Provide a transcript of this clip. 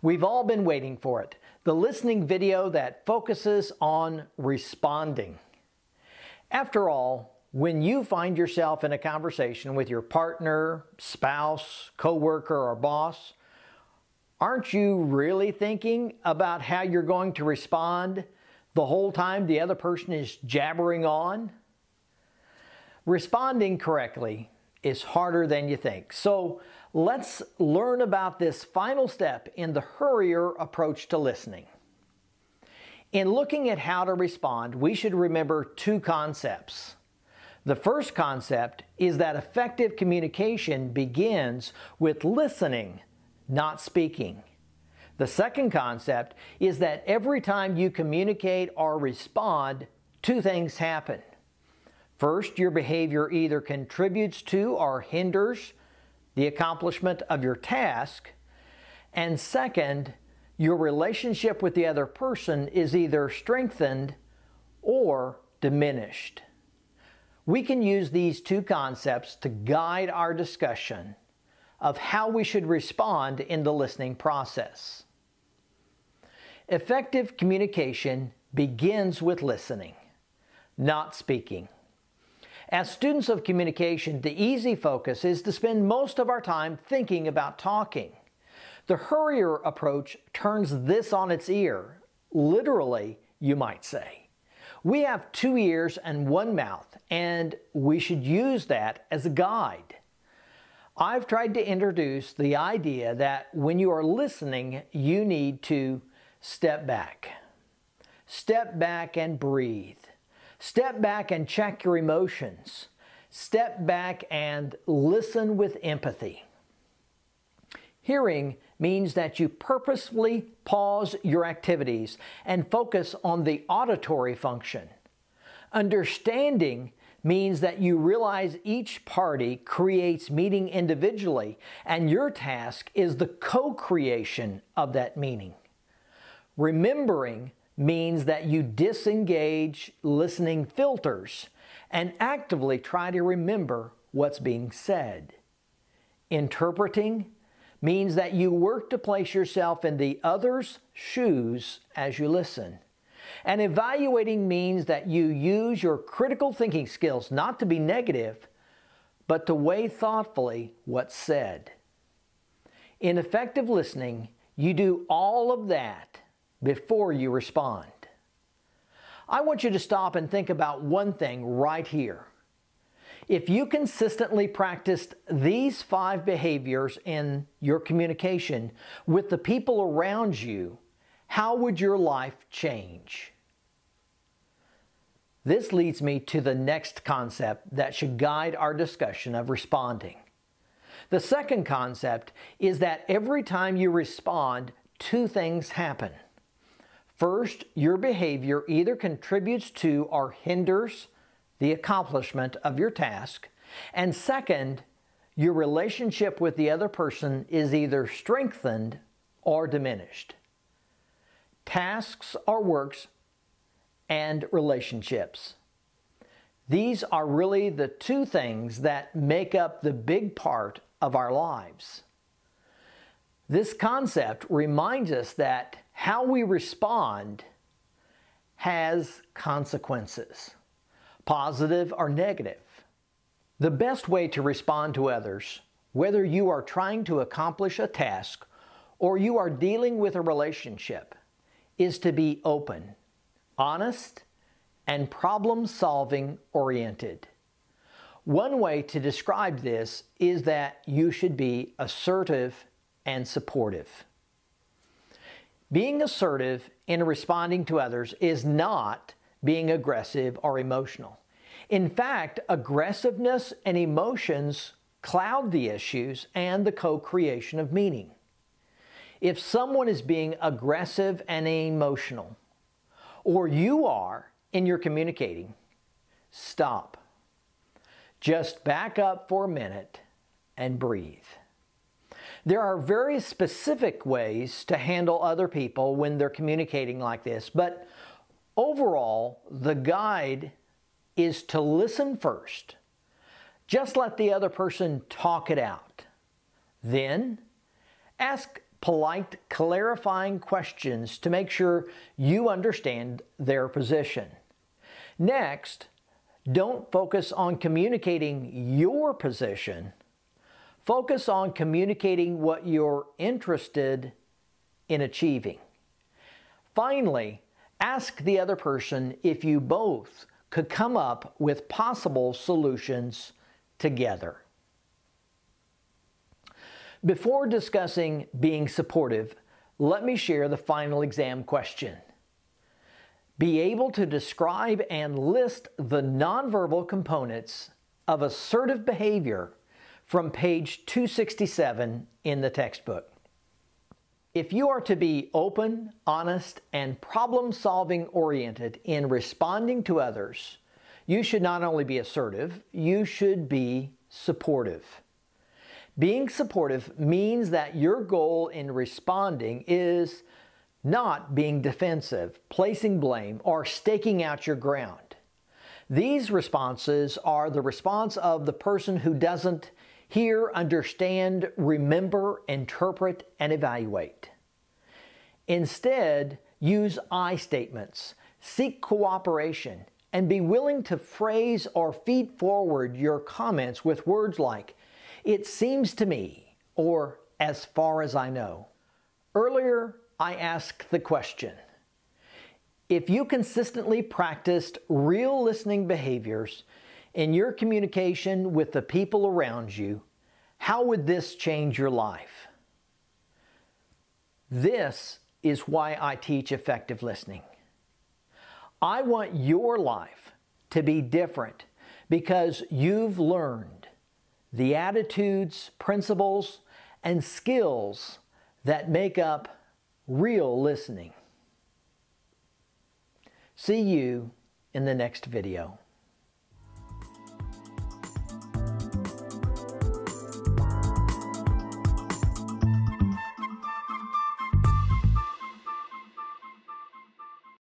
We've all been waiting for it. The listening video that focuses on responding. After all, when you find yourself in a conversation with your partner, spouse, coworker, or boss, aren't you really thinking about how you're going to respond the whole time the other person is jabbering on? Responding correctly is harder than you think. So let's learn about this final step in the Hurrier approach to listening. In looking at how to respond, we should remember two concepts. The first concept is that effective communication begins with listening, not speaking. The second concept is that every time you communicate or respond, two things happen. First, your behavior either contributes to or hinders the accomplishment of your task. And second, your relationship with the other person is either strengthened or diminished. We can use these two concepts to guide our discussion of how we should respond in the listening process. Effective communication begins with listening, not speaking. As students of communication, the easy focus is to spend most of our time thinking about talking. The Hurrier approach turns this on its ear, literally, you might say. We have two ears and one mouth, and we should use that as a guide. I've tried to introduce the idea that when you are listening, you need to step back. Step back and breathe. Step back and check your emotions. Step back and listen with empathy. Hearing means that you purposefully pause your activities and focus on the auditory function. Understanding means that you realize each party creates meaning individually, and your task is the co-creation of that meaning. Remembering means that you disengage listening filters and actively try to remember what's being said. Interpreting means that you work to place yourself in the other's shoes as you listen. And evaluating means that you use your critical thinking skills not to be negative, but to weigh thoughtfully what's said. In effective listening, you do all of that before you respond. I want you to stop and think about one thing right here. If you consistently practiced these 5 behaviors in your communication with the people around you, how would your life change? This leads me to the next concept that should guide our discussion of responding. The second concept is that every time you respond, two things happen. First, your behavior either contributes to or hinders the accomplishment of your task. And second, your relationship with the other person is either strengthened or diminished. Tasks or works and relationships. These are really the two things that make up the big part of our lives. This concept reminds us that how we respond has consequences, positive or negative. The best way to respond to others, whether you are trying to accomplish a task or you are dealing with a relationship, is to be open, honest, and problem-solving oriented. One way to describe this is that you should be assertive and supportive. Being assertive in responding to others is not being aggressive or emotional. In fact, aggressiveness and emotions cloud the issues and the co-creation of meaning. If someone is being aggressive and emotional, or you are in your communicating, stop. Just back up for a minute and breathe. There are very specific ways to handle other people when they're communicating like this, but overall, the guide is to listen first. Just let the other person talk it out. Then, ask polite, clarifying questions to make sure you understand their position. Next, don't focus on communicating your position. Focus on communicating what you're interested in achieving. Finally, ask the other person if you both could come up with possible solutions together. Before discussing being supportive, let me share the final exam question. Be able to describe and list the nonverbal components of assertive behavior from page 267 in the textbook. If you are to be open, honest, and problem-solving oriented in responding to others, you should not only be assertive, you should be supportive. Being supportive means that your goal in responding is not being defensive, placing blame, or staking out your ground. These responses are the response of the person who doesn't hear, understand, remember, interpret, and evaluate. Instead, use I statements, seek cooperation, and be willing to phrase or feed forward your comments with words like, "It seems to me," or "as far as I know." Earlier, I asked the question, if you consistently practiced real listening behaviors in your communication with the people around you, how would this change your life? This is why I teach effective listening. I want your life to be different because you've learned the attitudes, principles, and skills that make up real listening. See you in the next video.